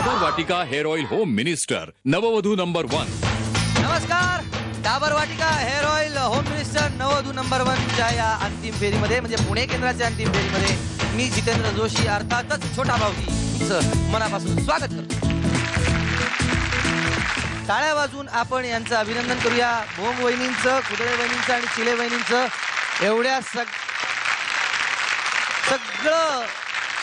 डाबर वाटिका hair oil home minister नववधू number 1। नमस्कार, डाबर वाटिका hair oil home minister नववधू नंबर 1 च्या या अंतिम फेरीमध्ये म्हणजे पुणे केंद्राच्या अंतिम फेरीमध्ये मी जितेंद्र जोशी अर्थातच छोटा भाऊजी तुमचं मनापासून स्वागत करतो। टाळ्या वाजून आपण यांचं अभिनंदन करूया। भोंग वहिनींचं, कुदळे वहिनींचं आणि चिले वहिनींचं एवढ्या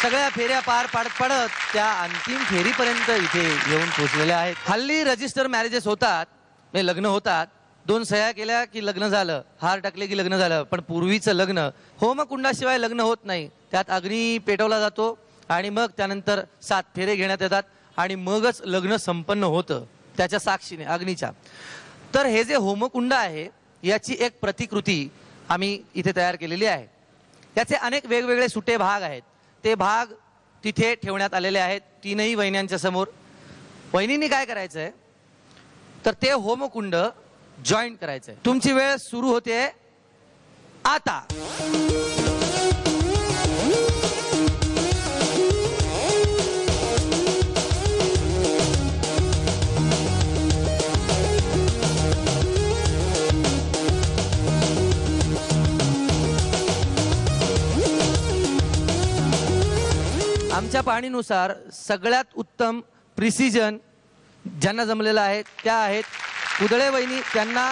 सगळ्या फेऱ्या पार पाडत त्या अंतिम फेरीपर्यंत इथे येऊन पोहोचलेल्या आहेत। हल्ली रजिस्टर मॅरेजेस होतात, म्हणजे लग्न होतात, 2 सह्या केल्या की लग्न झालं, हार टाकले की लग्न झालं। पण पूर्वीचं लग्न होमकुंडाशिवाय लग्न होत नाही। त्यात अग्नी पेटवला जातो आणि मग त्यानंतर 7 फेरे घेण्यात येतात आणि मगच लग्न संपन्न होतं त्याच्या साक्षीने अग्नीच्या। तर हे जे होमकुंड आहे याची एक प्रतिकृती आम्ही इथे तयार केलेली आहे। याचे अनेक वेगवेगळे सुटे भाग आहेत, ते भाग तिथे ठेवण्यात आलेले आहेत 3ही वहिन्यांच्या समोर। वहिनींनी काय करायचंय तर ते होमकुंड जॉईन करायचंय। तुमची वेळ सुरू होते आता। आमच्या पाहणीनुसार सगळ्यात उत्तम प्रिसिजन ज्यांना जमलेला आहे त्या आहेत कुदळे वहिनी, त्यांना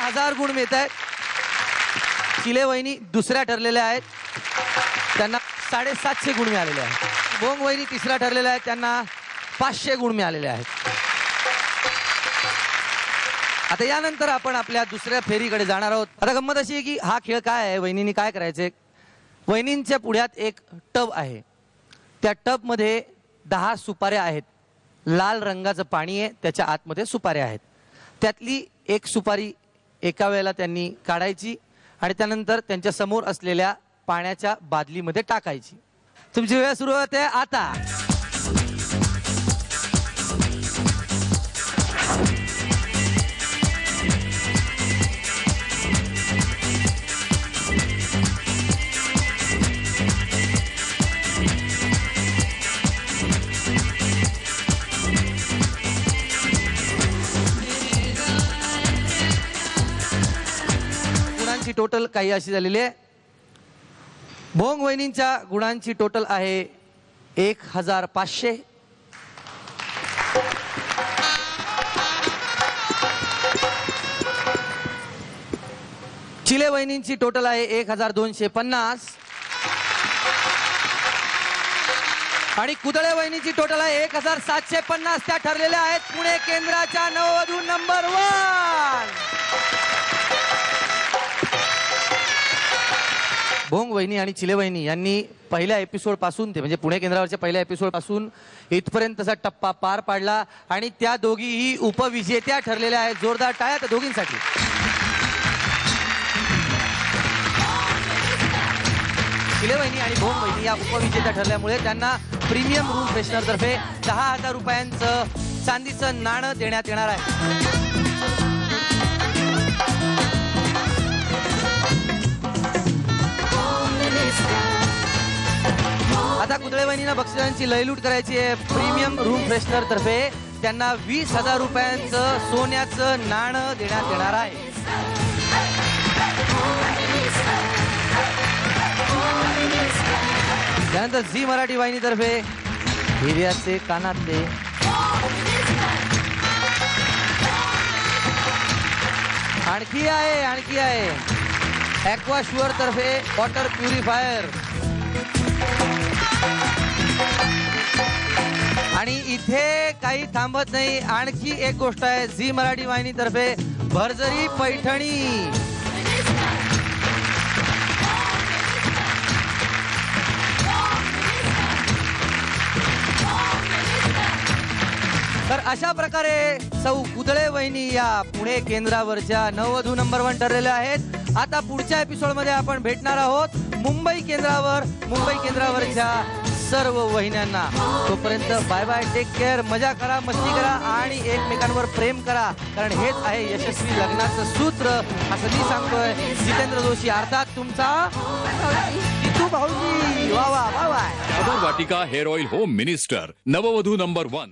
1000 गुण मिळत आहेत। चिले वहिनी दुसऱ्या ठरलेल्या आहेत, त्यांना 750 गुण मिळालेले आहेत। भोंग वहिनी तिसऱ्या ठरलेल्या आहेत, त्यांना 500 गुण मिळालेले आहेत। आता यानंतर आपण आपल्या दुसऱ्या फेरीकडे जाणार आहोत। आता गंमत अशी आहे की हा खेळ काय आहे, वहिनींनी काय करायचे, वहिनींच्या पुढ्यात एक टब आहे, त्या टब मध्ये 10 सुपाऱ्या आहेत, लाल रंगाचं पाणी आहे, त्याच्या आतमध्ये सुपाऱ्या आहेत। त्यातली एक सुपारी एका वेळेला त्यांनी काढायची आणि त्यानंतर त्यांच्या समोर असलेल्या पाण्याच्या बादलीमध्ये टाकायची। तुमची वेळ सुरू होते आता। टोटल काही अशी झालेली आहे। भोंग वहिनींच्या गुणांची टोटल आहे 1500। चिले वहिनींची टोटल आहे 1250 आणि कुदळे वहिनींची टोटल आहे 1750। त्या ठरलेल्या आहेत पुणे केंद्राच्या नववधू नंबर 1। भोंग वहिनी आणि चिले वहिनी यांनी पहिल्या एपिसोड पासून ते म्हणजे पुणे केंद्रावरच्या पहिल्या एपिसोड पासून इथपर्यंतचा टप्पा पार पाडला आणि त्या दोघीही उपविजेत्या ठरलेल्या आहेत। जोरदार टाळ्या त्या दोघींसाठी। चिले वहिनी आणि भोंग वहिनी या उपविजेत्या ठरल्यामुळे त्यांना प्रीमियम रूम फ्रेशनर तर्फे 10,000 रुपयांचं चांदीचं नाणं देण्यात येणार आहे। आता कुदळे वहिनींना बक्षिसांची लयलूट करायची आहे। प्रीमियम रूम फ्रेशनर तर्फे त्यांना 20,000 रुपयांचं सोन्याचं नाणं देण्यात येणार आहे। त्यानंतर झी मराठी वाहिनीतर्फे हिऱ्याचे कानातले, आणखी आहे ॲक्वाशुअर तर्फे वॉटर प्युरिफायर आणि इथे काही थांबत नाही, आणखी एक गोष्ट आहे झी मराठी वाहिनीतर्फे भरजरी पैठणी। तर अशा प्रकारे सौ कुदळे वहिनी या पुणे केंद्रावरच्या नववधू नंबर 1 ठरलेल्या आहेत। आता पुढच्या एपिसोड मध्ये आपण भेटणार आहोत मुंबई केंद्रावरच्या सर्व वहिन्यांना। तोपर्यंत बाय बाय, टेक केअर, मजा करा, मस्ती करा आणि एकमेकांवर प्रेम करा, कारण हेच आहे यशस्वी लग्नाचं सूत्र असं मी सांगतोय जितेंद्र जोशी, अर्थात तुमचा जितू भाऊजी। वा वा, बाय बाय। डाबर वाटिका हेअर ऑइल होम मिनिस्टर नववधू नंबर 1।